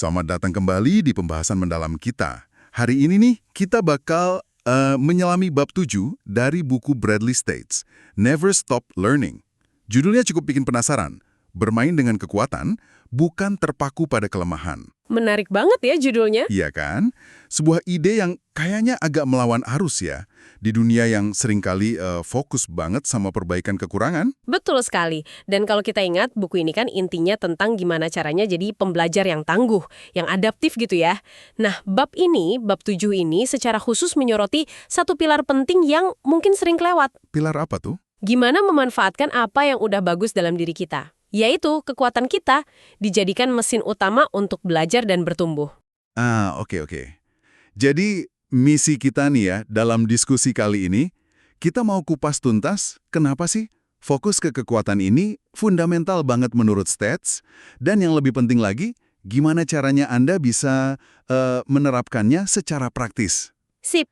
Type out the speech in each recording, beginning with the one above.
Selamat datang kembali di pembahasan mendalam kita. Hari ini nih, kita bakal menyelami bab 7 dari buku Bradley States, Never Stop Learning. Judulnya cukup bikin penasaran. Bermain dengan kekuatan, bukan terpaku pada kelemahan. Menarik banget ya judulnya. Iya kan? Sebuah ide yang kayaknya agak melawan arus ya. Di dunia yang seringkali fokus banget sama perbaikan kekurangan. Betul sekali. Dan kalau kita ingat, buku ini kan intinya tentang gimana caranya jadi pembelajar yang tangguh, yang adaptif gitu ya. Nah, bab 7 ini secara khusus menyoroti satu pilar penting yang mungkin sering kelewat. Pilar apa tuh? Gimana memanfaatkan apa yang udah bagus dalam diri kita. Yaitu kekuatan kita dijadikan mesin utama untuk belajar dan bertumbuh. Oke. Jadi, misi kita nih ya, dalam diskusi kali ini, kita mau kupas tuntas, kenapa sih fokus ke kekuatan ini fundamental banget menurut States, dan yang lebih penting lagi, gimana caranya Anda bisa menerapkannya secara praktis. Sip.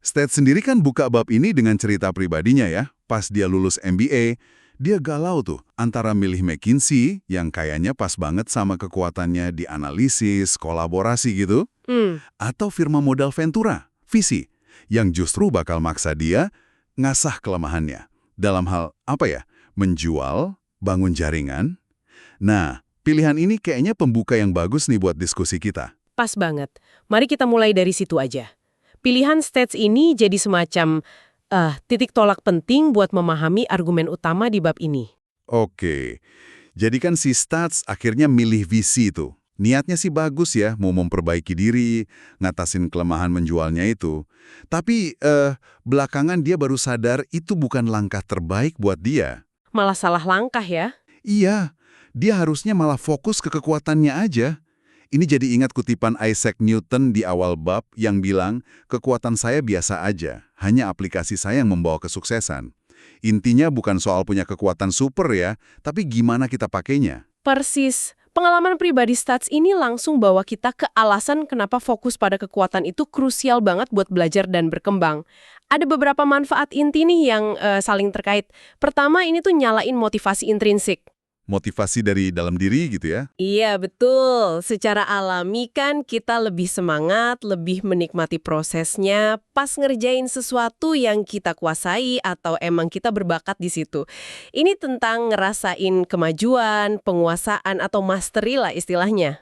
States sendiri kan buka bab ini dengan cerita pribadinya ya, pas dia lulus MBA, dia galau tuh antara milih McKinsey yang kayaknya pas banget sama kekuatannya di analisis, kolaborasi gitu, atau firma modal Ventura, VC, yang justru bakal maksa dia ngasah kelemahannya. Dalam hal, menjual, bangun jaringan. Nah, pilihan ini kayaknya pembuka yang bagus nih buat diskusi kita. Pas banget. Mari kita mulai dari situ aja. Pilihan States ini jadi semacam titik tolak penting buat memahami argumen utama di bab ini. Oke, jadi kan si States akhirnya milih VC itu. Niatnya sih bagus ya, mau memperbaiki diri, ngatasin kelemahan menjualnya itu. Tapi belakangan dia baru sadar itu bukan langkah terbaik buat dia. Malah salah langkah ya. Iya, dia harusnya malah fokus ke kekuatannya aja. Ini jadi ingat kutipan Isaac Newton di awal bab yang bilang, kekuatan saya biasa aja, hanya aplikasi saya yang membawa kesuksesan. Intinya bukan soal punya kekuatan super ya, tapi gimana kita pakainya. Persis. Pengalaman pribadi States ini langsung bawa kita ke alasan kenapa fokus pada kekuatan itu krusial banget buat belajar dan berkembang. Ada beberapa manfaat inti nih yang saling terkait. Pertama, ini tuh nyalain motivasi intrinsik. Motivasi dari dalam diri gitu ya? Iya, betul. Secara alami kan kita lebih semangat, lebih menikmati prosesnya pas ngerjain sesuatu yang kita kuasai atau emang kita berbakat di situ. Ini tentang ngerasain kemajuan, penguasaan, atau mastery lah istilahnya.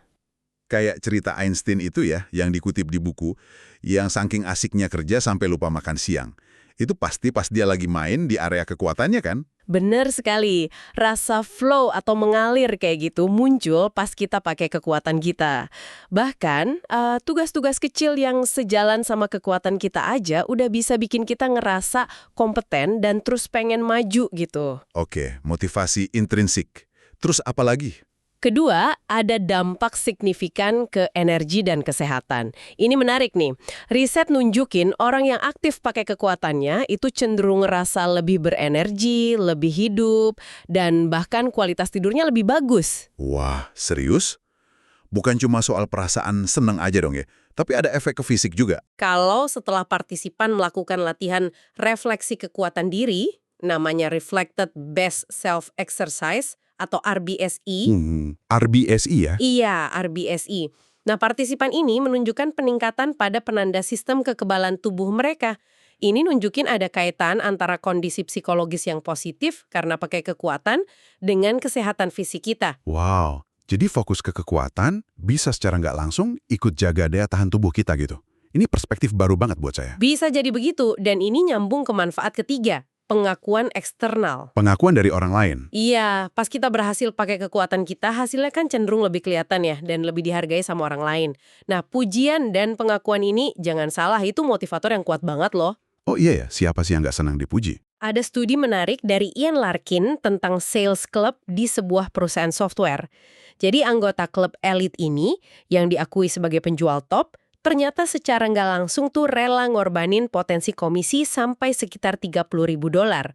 Kayak cerita Einstein itu ya, yang dikutip di buku, yang saking asiknya kerja sampai lupa makan siang. Itu pasti pas dia lagi main di area kekuatannya kan? Bener sekali. Rasa flow atau mengalir kayak gitu muncul pas kita pakai kekuatan kita. Bahkan, tugas-tugas kecil yang sejalan sama kekuatan kita aja udah bisa bikin kita ngerasa kompeten dan terus pengen maju gitu. Oke, motivasi intrinsik. Terus apa lagi? Kedua, ada dampak signifikan ke energi dan kesehatan. Ini menarik nih. Riset nunjukin orang yang aktif pakai kekuatannya itu cenderung ngerasa lebih berenergi, lebih hidup, dan bahkan kualitas tidurnya lebih bagus. Wah, serius? Bukan cuma soal perasaan seneng aja dong ya, tapi ada efek ke fisik juga. Kalau setelah partisipan melakukan latihan refleksi kekuatan diri, namanya Reflected Best Self-Exercise, atau RBSI. RBSI ya? Iya, RBSI. Nah, partisipan ini menunjukkan peningkatan pada penanda sistem kekebalan tubuh mereka. Ini nunjukin ada kaitan antara kondisi psikologis yang positif karena pakai kekuatan dengan kesehatan fisik kita. Wow, jadi fokus ke kekuatan bisa secara nggak langsung ikut jaga daya tahan tubuh kita gitu. Ini perspektif baru banget buat saya. Bisa jadi begitu, dan ini nyambung ke manfaat ketiga. Pengakuan eksternal. Pengakuan dari orang lain. Iya, pas kita berhasil pakai kekuatan kita, hasilnya kan cenderung lebih kelihatan ya, dan lebih dihargai sama orang lain. Nah, pujian dan pengakuan ini, jangan salah, itu motivator yang kuat banget loh. Oh iya ya, siapa sih yang nggak senang dipuji? Ada studi menarik dari Ian Larkin tentang sales club di sebuah perusahaan software. Jadi anggota klub elit ini, yang diakui sebagai penjual top, ternyata secara nggak langsung tuh rela ngorbanin potensi komisi sampai sekitar $30.000. $30.000?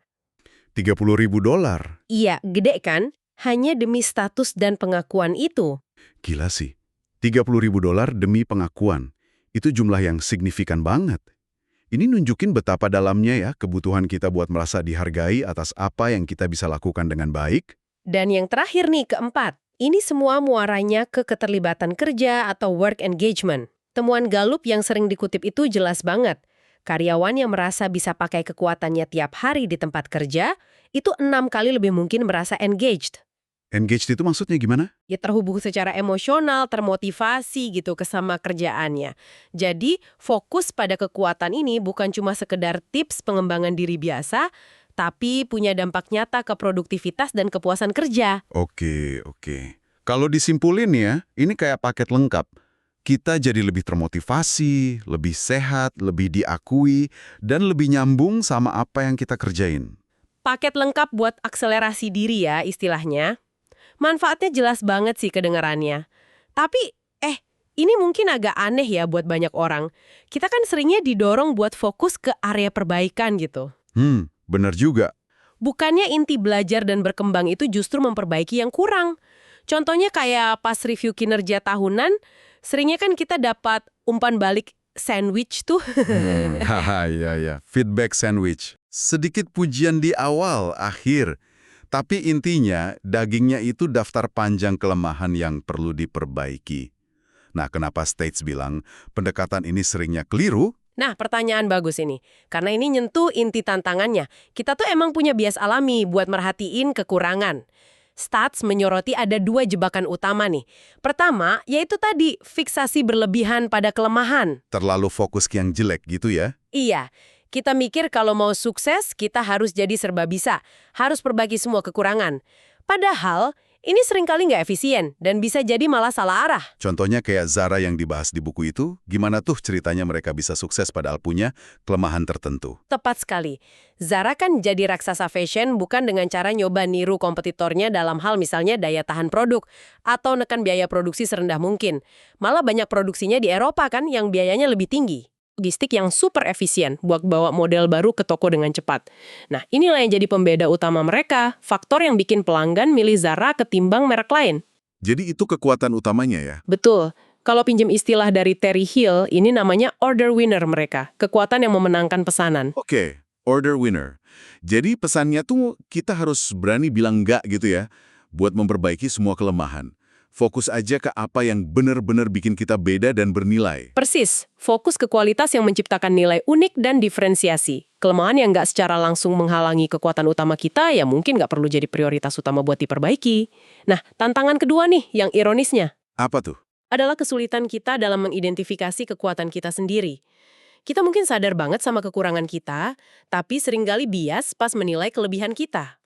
Iya, gede kan? Hanya demi status dan pengakuan itu. Gila sih. $30.000 demi pengakuan. Itu jumlah yang signifikan banget. Ini nunjukin betapa dalamnya ya kebutuhan kita buat merasa dihargai atas apa yang kita bisa lakukan dengan baik. Dan yang terakhir nih, keempat. Ini semua muaranya ke keterlibatan kerja atau work engagement. Temuan Gallup yang sering dikutip itu jelas banget. Karyawan yang merasa bisa pakai kekuatannya tiap hari di tempat kerja, itu 6 kali lebih mungkin merasa engaged. Engaged itu maksudnya gimana? Ya terhubung secara emosional, termotivasi gitu kesama kerjaannya. Jadi, fokus pada kekuatan ini bukan cuma sekedar tips pengembangan diri biasa, tapi punya dampak nyata ke produktivitas dan kepuasan kerja. Oke, oke. Kalau disimpulin ya, ini kayak paket lengkap. Kita jadi lebih termotivasi, lebih sehat, lebih diakui, dan lebih nyambung sama apa yang kita kerjain. Paket lengkap buat akselerasi diri ya istilahnya. Manfaatnya jelas banget sih kedengarannya. Tapi, ini mungkin agak aneh ya buat banyak orang. Kita kan seringnya didorong buat fokus ke area perbaikan gitu. Bener juga. Bukannya inti belajar dan berkembang itu justru memperbaiki yang kurang. Contohnya kayak pas review kinerja tahunan, seringnya kan kita dapat umpan balik sandwich tuh. Haha, iya. Feedback sandwich. Sedikit pujian di awal, akhir. Tapi intinya, dagingnya itu daftar panjang kelemahan yang perlu diperbaiki. Nah, kenapa States bilang pendekatan ini seringnya keliru? Nah, pertanyaan bagus ini. Karena ini nyentuh inti tantangannya. Kita tuh emang punya bias alami buat merhatiin kekurangan. Stats menyoroti ada 2 jebakan utama nih. Pertama, yaitu tadi, fiksasi berlebihan pada kelemahan. Terlalu fokus ke yang jelek gitu ya? Iya, kita mikir kalau mau sukses, kita harus jadi serba bisa. Harus perbaiki semua kekurangan. Padahal, ini seringkali nggak efisien dan bisa jadi malah salah arah. Contohnya kayak Zara yang dibahas di buku itu, gimana tuh ceritanya mereka bisa sukses padahal punya kelemahan tertentu? Tepat sekali. Zara kan jadi raksasa fashion bukan dengan cara nyoba niru kompetitornya dalam hal misalnya daya tahan produk atau nekan biaya produksi serendah mungkin. Malah banyak produksinya di Eropa kan yang biayanya lebih tinggi. Logistik yang super efisien buat bawa model baru ke toko dengan cepat. Nah, inilah yang jadi pembeda utama mereka, faktor yang bikin pelanggan milih Zara ketimbang merek lain. Jadi itu kekuatan utamanya ya? Betul. Kalau pinjem istilah dari Terry Hill, ini namanya order winner mereka, kekuatan yang memenangkan pesanan. Oke, order winner. Jadi pesannya tuh kita harus berani bilang enggak gitu ya, buat memperbaiki semua kelemahan. Fokus aja ke apa yang benar-benar bikin kita beda dan bernilai. Persis, fokus ke kualitas yang menciptakan nilai unik dan diferensiasi. Kelemahan yang nggak secara langsung menghalangi kekuatan utama kita, ya mungkin nggak perlu jadi prioritas utama buat diperbaiki. Nah, tantangan kedua nih, yang ironisnya, Apa tuh? adalah kesulitan kita dalam mengidentifikasi kekuatan kita sendiri. Kita mungkin sadar banget sama kekurangan kita, tapi seringkali bias pas menilai kelebihan kita.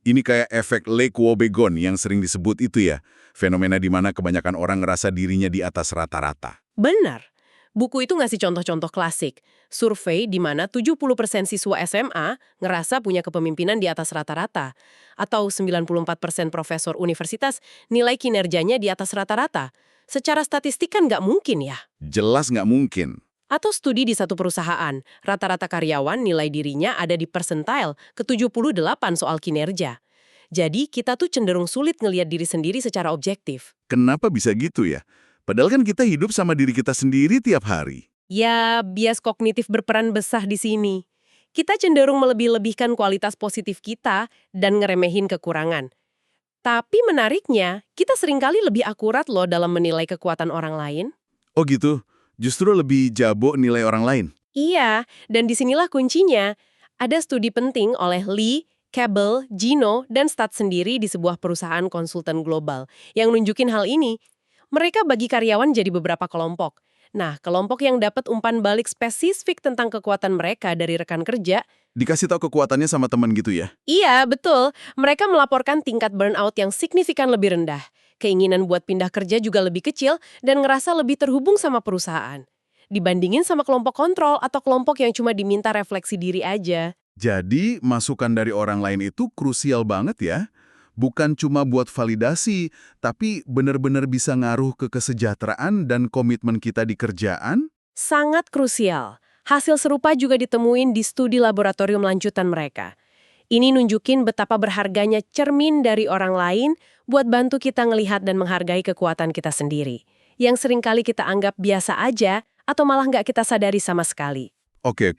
Ini kayak efek Lake Wobegon yang sering disebut itu ya. Fenomena di mana kebanyakan orang ngerasa dirinya di atas rata-rata. Benar. Buku itu ngasih contoh-contoh klasik. Survei di mana 70% siswa SMA ngerasa punya kepemimpinan di atas rata-rata. Atau 94% profesor universitas nilai kinerjanya di atas rata-rata. Secara statistik kan nggak mungkin ya. Jelas nggak mungkin. Atau studi di satu perusahaan, rata-rata karyawan nilai dirinya ada di persentil ke-78 soal kinerja. Jadi kita tuh cenderung sulit ngelihat diri sendiri secara objektif. Kenapa bisa gitu ya? Padahal kan kita hidup sama diri kita sendiri tiap hari. Ya, bias kognitif berperan besar di sini. Kita cenderung melebih-lebihkan kualitas positif kita dan ngeremehin kekurangan. Tapi menariknya, kita seringkali lebih akurat loh dalam menilai kekuatan orang lain. Oh gitu? Justru lebih jago nilai orang lain? Iya, dan disinilah kuncinya. Ada studi penting oleh Lee, Cabell, Gino, dan Stats sendiri di sebuah perusahaan konsultan global yang nunjukin hal ini. Mereka bagi karyawan jadi beberapa kelompok. Nah, kelompok yang dapat umpan balik spesifik tentang kekuatan mereka dari rekan kerja. Dikasih tahu kekuatannya sama teman gitu ya? Iya, betul. Mereka melaporkan tingkat burnout yang signifikan lebih rendah. Keinginan buat pindah kerja juga lebih kecil dan ngerasa lebih terhubung sama perusahaan. Dibandingin sama kelompok kontrol atau kelompok yang cuma diminta refleksi diri aja. Jadi, masukan dari orang lain itu krusial banget ya? Bukan cuma buat validasi, tapi benar-benar bisa ngaruh ke kesejahteraan dan komitmen kita di kerjaan? Sangat krusial. Hasil serupa juga ditemuin di studi laboratorium lanjutan mereka. Ini nunjukin betapa berharganya cermin dari orang lain buat bantu kita ngelihat dan menghargai kekuatan kita sendiri. Yang seringkali kita anggap biasa aja atau malah nggak kita sadari sama sekali. Oke.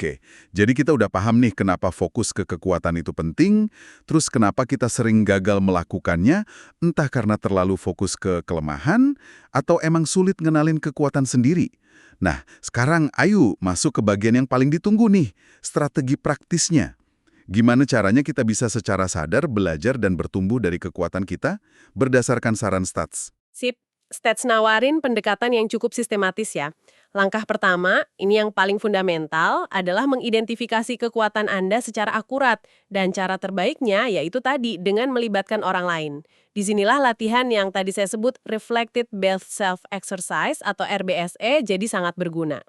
Jadi kita udah paham nih kenapa fokus ke kekuatan itu penting, terus kenapa kita sering gagal melakukannya, entah karena terlalu fokus ke kelemahan, atau emang sulit ngenalin kekuatan sendiri. Nah, sekarang ayo masuk ke bagian yang paling ditunggu nih, strategi praktisnya. Gimana caranya kita bisa secara sadar belajar dan bertumbuh dari kekuatan kita berdasarkan saran stats? Sip, Stats nawarin pendekatan yang cukup sistematis ya. Langkah pertama, ini yang paling fundamental, adalah mengidentifikasi kekuatan Anda secara akurat. Dan cara terbaiknya yaitu tadi, dengan melibatkan orang lain. Disinilah latihan yang tadi saya sebut Reflected Based Self-Exercise atau RBSE jadi sangat berguna.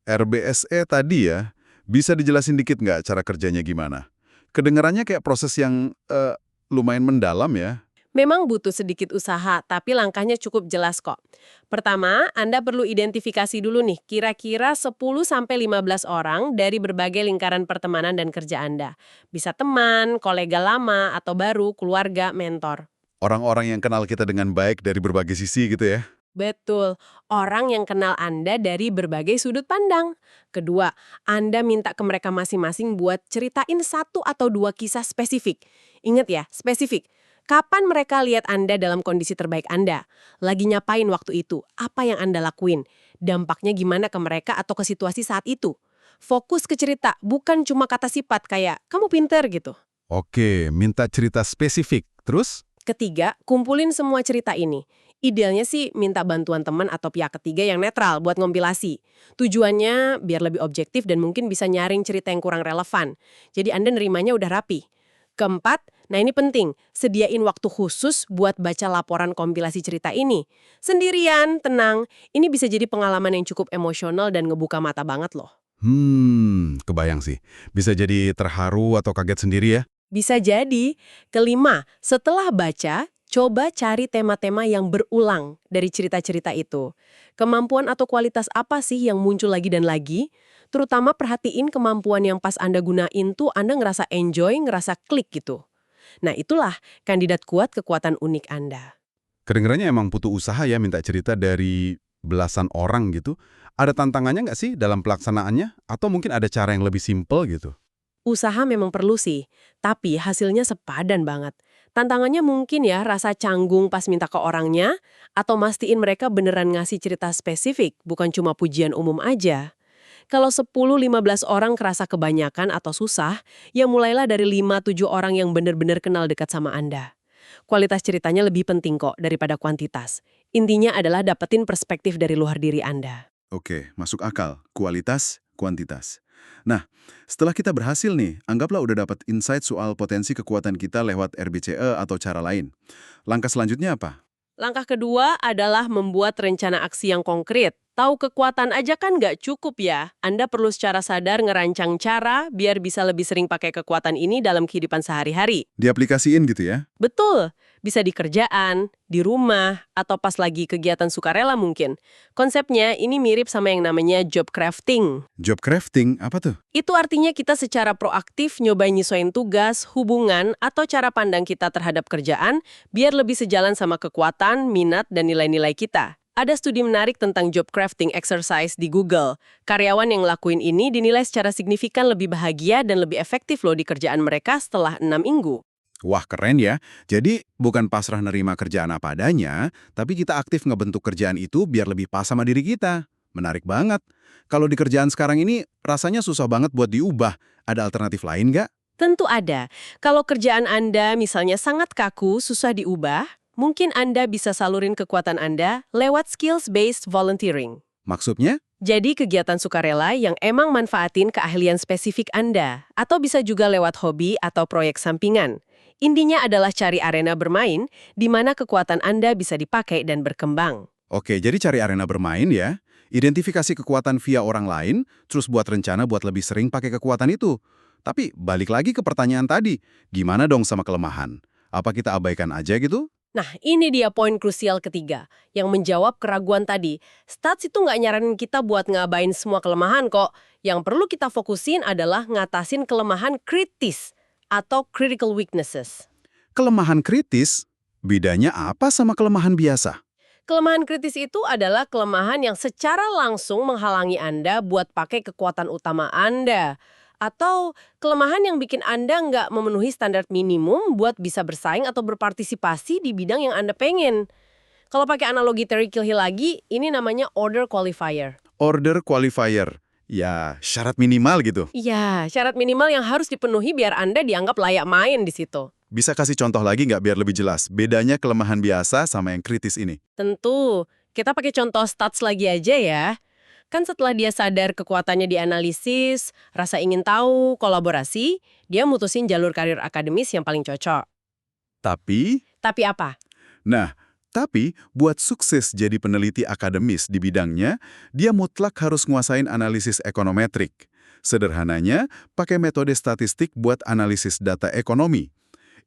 RBSE tadi ya, bisa dijelasin dikit nggak cara kerjanya gimana? Kedengarannya kayak proses yang lumayan mendalam ya. Memang butuh sedikit usaha, tapi langkahnya cukup jelas kok. Pertama, Anda perlu identifikasi dulu nih, kira-kira 10-15 orang dari berbagai lingkaran pertemanan dan kerja Anda. Bisa teman, kolega lama, atau baru, keluarga, mentor. Orang-orang yang kenal kita dengan baik dari berbagai sisi gitu ya. Betul, orang yang kenal Anda dari berbagai sudut pandang. Kedua, Anda minta ke mereka masing-masing buat ceritain 1 atau 2 kisah spesifik. Ingat ya, spesifik. Kapan mereka lihat Anda dalam kondisi terbaik Anda? Lagi nyapain waktu itu? Apa yang Anda lakuin? Dampaknya gimana ke mereka atau ke situasi saat itu? Fokus ke cerita, bukan cuma kata sifat kayak, kamu pinter gitu. Oke, minta cerita spesifik. Terus? Ketiga, kumpulin semua cerita ini. Idealnya sih minta bantuan teman atau pihak ketiga yang netral buat ngompilasi. Tujuannya biar lebih objektif dan mungkin bisa nyaring cerita yang kurang relevan. Jadi Anda nerimanya udah rapi. Keempat, nah ini penting, sediain waktu khusus buat baca laporan kompilasi cerita ini. Sendirian, tenang, ini bisa jadi pengalaman yang cukup emosional dan ngebuka mata banget loh. Kebayang sih. Bisa jadi terharu atau kaget sendiri ya. Bisa jadi. Kelima, setelah baca, coba cari tema-tema yang berulang dari cerita-cerita itu. Kemampuan atau kualitas apa sih yang muncul lagi dan lagi? Terutama perhatiin kemampuan yang pas Anda gunain tuh Anda ngerasa enjoy, ngerasa klik gitu. Nah itulah kandidat kuat kekuatan unik Anda. Kedengarannya emang butuh usaha ya minta cerita dari belasan orang gitu. Ada tantangannya nggak sih dalam pelaksanaannya? Atau mungkin ada cara yang lebih simpel gitu? Usaha memang perlu sih, tapi hasilnya sepadan banget. Tantangannya mungkin ya rasa canggung pas minta ke orangnya, atau mastiin mereka beneran ngasih cerita spesifik, bukan cuma pujian umum aja. Kalau 10-15 orang kerasa kebanyakan atau susah, ya mulailah dari 5-7 orang yang bener-bener kenal dekat sama Anda. Kualitas ceritanya lebih penting kok daripada kuantitas. Intinya adalah dapetin perspektif dari luar diri Anda. Oke, masuk akal. Kualitas, kuantitas. Nah, setelah kita berhasil nih, anggaplah udah dapat insight soal potensi kekuatan kita lewat RBCE atau cara lain. Langkah selanjutnya apa? Langkah kedua adalah membuat rencana aksi yang konkret. Tahu kekuatan aja kan nggak cukup ya. Anda perlu secara sadar ngerancang cara biar bisa lebih sering pakai kekuatan ini dalam kehidupan sehari-hari. Diaplikasiin gitu ya? Betul, bisa di kerjaan, di rumah, atau pas lagi kegiatan sukarela mungkin. Konsepnya ini mirip sama yang namanya job crafting. Job crafting, apa tuh? Itu artinya kita secara proaktif nyobain nyesuaiin tugas, hubungan, atau cara pandang kita terhadap kerjaan biar lebih sejalan sama kekuatan, minat, dan nilai-nilai kita. Ada studi menarik tentang job crafting exercise di Google. Karyawan yang ngelakuin ini dinilai secara signifikan lebih bahagia dan lebih efektif loh di kerjaan mereka setelah 6 minggu. Wah, keren ya. Jadi, bukan pasrah nerima kerjaan apa adanya, tapi kita aktif ngebentuk kerjaan itu biar lebih pas sama diri kita. Menarik banget. Kalau di kerjaan sekarang ini, rasanya susah banget buat diubah. Ada alternatif lain nggak? Tentu ada. Kalau kerjaan Anda misalnya sangat kaku, susah diubah, mungkin Anda bisa salurin kekuatan Anda lewat skills-based volunteering. Maksudnya? Jadi kegiatan sukarela yang emang manfaatin keahlian spesifik Anda, atau bisa juga lewat hobi atau proyek sampingan. Intinya adalah cari arena bermain di mana kekuatan Anda bisa dipakai dan berkembang. Oke, jadi cari arena bermain ya. Identifikasi kekuatan via orang lain, terus buat rencana buat lebih sering pakai kekuatan itu. Tapi balik lagi ke pertanyaan tadi, gimana dong sama kelemahan? Apa kita abaikan aja gitu? Nah, ini dia poin krusial ketiga, yang menjawab keraguan tadi. Stats itu nggak nyaranin kita buat ngabain semua kelemahan kok. Yang perlu kita fokusin adalah ngatasin kelemahan kritis atau critical weaknesses. Kelemahan kritis, bedanya apa sama kelemahan biasa? Kelemahan kritis itu adalah kelemahan yang secara langsung menghalangi Anda buat pakai kekuatan utama Anda. Atau kelemahan yang bikin Anda nggak memenuhi standar minimum buat bisa bersaing atau berpartisipasi di bidang yang Anda pengen. Kalau pakai analogi Terry Kilhill lagi, ini namanya order qualifier. Order qualifier. Ya, syarat minimal gitu. Iya, syarat minimal yang harus dipenuhi biar Anda dianggap layak main di situ. Bisa kasih contoh lagi nggak biar lebih jelas? Bedanya kelemahan biasa sama yang kritis ini. Tentu, kita pakai contoh stats lagi aja ya. Kan setelah dia sadar kekuatannya dianalisis, rasa ingin tahu, kolaborasi, dia mutusin jalur karir akademis yang paling cocok. Tapi, Tapi apa? tapi buat sukses jadi peneliti akademis di bidangnya, dia mutlak harus nguasain analisis ekonometrik. Sederhananya, pakai metode statistik buat analisis data ekonomi.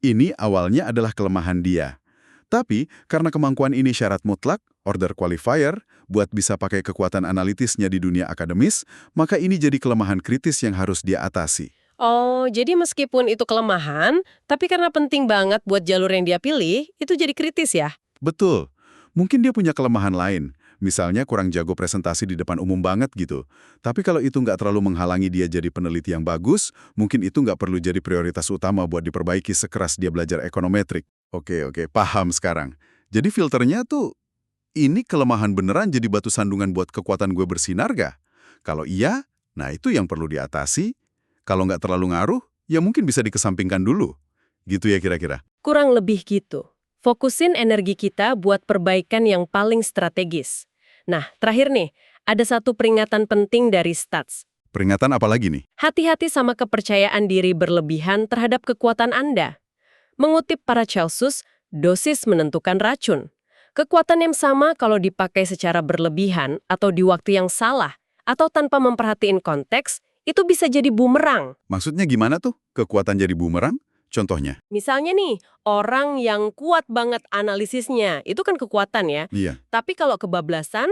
Ini awalnya adalah kelemahan dia. Tapi, karena kemampuan ini syarat mutlak, order qualifier, buat bisa pakai kekuatan analitisnya di dunia akademis, maka ini jadi kelemahan kritis yang harus dia atasi. Oh, jadi meskipun itu kelemahan, tapi karena penting banget buat jalur yang dia pilih, itu jadi kritis ya? Betul. Mungkin dia punya kelemahan lain. Misalnya kurang jago presentasi di depan umum banget gitu. Tapi kalau itu nggak terlalu menghalangi dia jadi peneliti yang bagus, mungkin itu nggak perlu jadi prioritas utama buat diperbaiki sekeras dia belajar ekonometrik. Oke, paham sekarang. Jadi filternya tuh, ini kelemahan beneran jadi batu sandungan buat kekuatan gue bersinar gak? Kalau iya, nah itu yang perlu diatasi. Kalau nggak terlalu ngaruh, ya mungkin bisa dikesampingkan dulu. Gitu ya kira-kira. Kurang lebih gitu. Fokusin energi kita buat perbaikan yang paling strategis. Nah, terakhir nih, ada satu peringatan penting dari stats. Peringatan apa lagi nih? Hati-hati sama kepercayaan diri berlebihan terhadap kekuatan Anda. Mengutip Paracelsus, dosis menentukan racun. Kekuatan yang sama kalau dipakai secara berlebihan atau di waktu yang salah, atau tanpa memperhatiin konteks, itu bisa jadi bumerang. Maksudnya gimana tuh? Kekuatan jadi bumerang? Contohnya? Misalnya nih, orang yang kuat banget analisisnya, itu kan kekuatan ya. Iya. Tapi kalau kebablasan,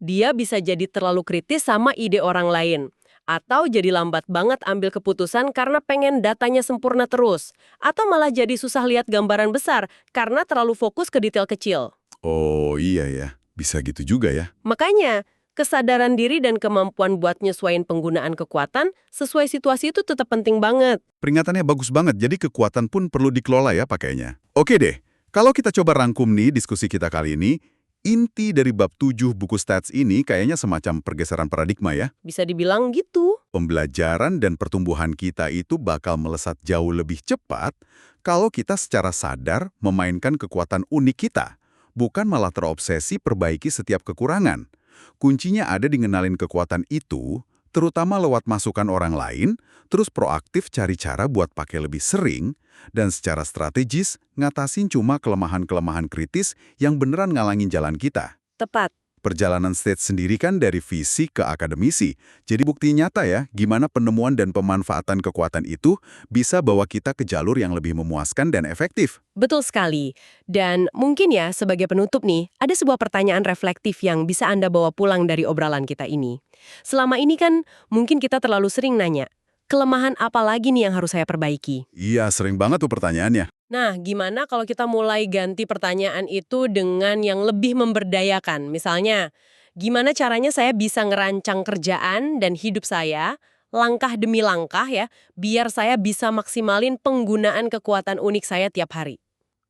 dia bisa jadi terlalu kritis sama ide orang lain. Atau jadi lambat banget ambil keputusan karena pengen datanya sempurna terus. Atau malah jadi susah lihat gambaran besar karena terlalu fokus ke detail kecil. Oh iya ya, bisa gitu juga ya. Makanya, kesadaran diri dan kemampuan buat nyesuaiin penggunaan kekuatan sesuai situasi itu tetap penting banget. Peringatannya bagus banget, jadi kekuatan pun perlu dikelola ya pakainya. Oke deh, kalau kita coba rangkum nih diskusi kita kali ini, inti dari bab 7 buku stats ini kayaknya semacam pergeseran paradigma ya. Bisa dibilang gitu. Pembelajaran dan pertumbuhan kita itu bakal melesat jauh lebih cepat kalau kita secara sadar memainkan kekuatan unik kita, bukan malah terobsesi perbaiki setiap kekurangan. Kuncinya ada di ngenalin kekuatan itu, terutama lewat masukan orang lain, terus proaktif cari cara buat pakai lebih sering, dan secara strategis ngatasin cuma kelemahan-kelemahan kritis yang beneran ngalangin jalan kita. Tepat. Perjalanan stage sendiri kan dari visi ke akademisi, jadi bukti nyata ya gimana penemuan dan pemanfaatan kekuatan itu bisa bawa kita ke jalur yang lebih memuaskan dan efektif. Betul sekali. Dan mungkin ya, sebagai penutup nih, ada sebuah pertanyaan reflektif yang bisa Anda bawa pulang dari obrolan kita ini. Selama ini kan, mungkin kita terlalu sering nanya, kelemahan apa lagi nih yang harus saya perbaiki? Iya, sering banget tuh pertanyaannya. Nah, gimana kalau kita mulai ganti pertanyaan itu dengan yang lebih memberdayakan? Misalnya, gimana caranya saya bisa ngerancang kerjaan dan hidup saya, langkah demi langkah ya, biar saya bisa maksimalin penggunaan kekuatan unik saya tiap hari?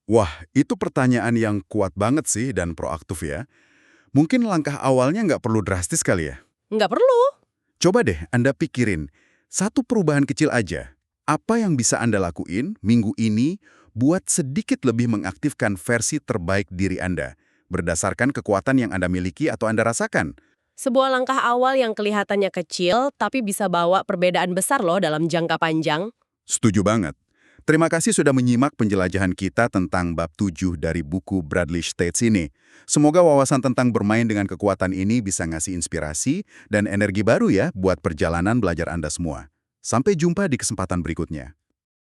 Wah, itu pertanyaan yang kuat banget sih dan proaktif ya. Mungkin langkah awalnya nggak perlu drastis kali ya. Nggak perlu. Coba deh Anda pikirin, satu perubahan kecil aja. Apa yang bisa Anda lakuin minggu ini buat sedikit lebih mengaktifkan versi terbaik diri Anda, berdasarkan kekuatan yang Anda miliki atau Anda rasakan? Sebuah langkah awal yang kelihatannya kecil, tapi bisa bawa perbedaan besar loh dalam jangka panjang. Setuju banget. Terima kasih sudah menyimak penjelajahan kita tentang bab 7 dari buku Bradley States ini. Semoga wawasan tentang bermain dengan kekuatan ini bisa ngasih inspirasi dan energi baru ya buat perjalanan belajar Anda semua. Sampai jumpa di kesempatan berikutnya.